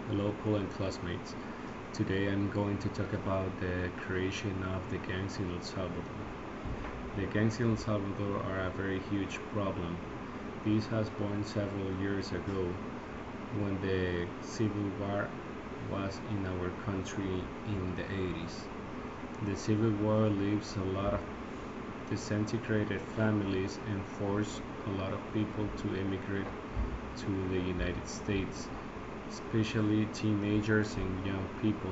Hello, Poland classmates. Today I'm going to talk about the creation of the gangs in El Salvador. The gangs in El Salvador are a very huge problem. This has born several years ago when the civil war was in our country in the 80s. The civil war leaves a lot of disintegrated families and forced a lot of people to immigrate to the United States, especially teenagers and young people.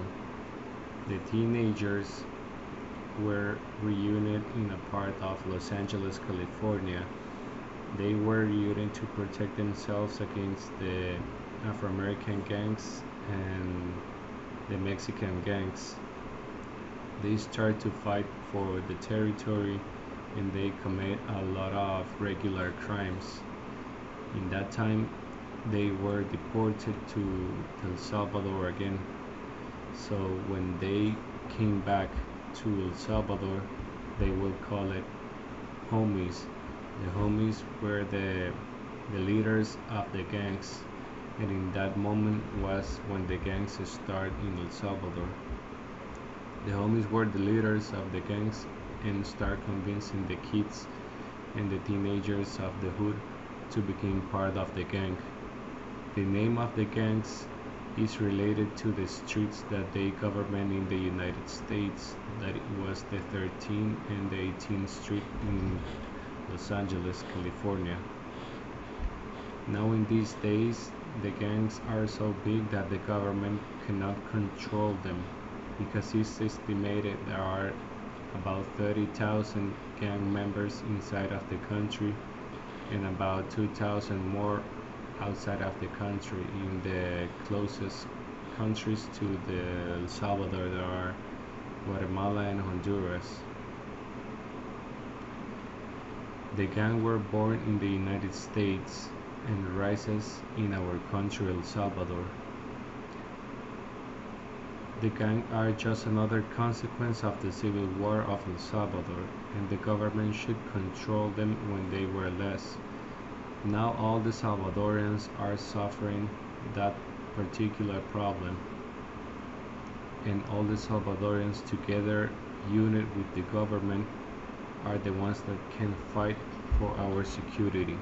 The teenagers were reunited in a part of Los Angeles, California. They were reunited to protect themselves against the Afro-American gangs and the Mexican gangs. They start to fight for the territory and they commit a lot of regular crimes. In that time, they were deported to El Salvador again. So when they came back to El Salvador, they will call it homies. The homies were the leaders of the gangs, and in that moment was when the gangs started in El Salvador. The homies were the leaders of the gangs and start convincing the kids and the teenagers of the hood to become part of the gang. The name of the gangs is related to the streets that they government in the United States, that it was the 13th and the 18th Street in Los Angeles, California. Now in these days, the gangs are so big that the government cannot control them because it's estimated there are about 30,000 gang members inside of the country and about 2,000 more outside of the country. In the closest countries to the El Salvador, there are Guatemala and Honduras. The gang were born in the United States and rises in our country El Salvador. The gang are just another consequence of the civil war of El Salvador, and the government should control them when they were less. Now all the Salvadorians are suffering that particular problem, and all the Salvadorians together, unit with the government, are the ones that can fight for our security.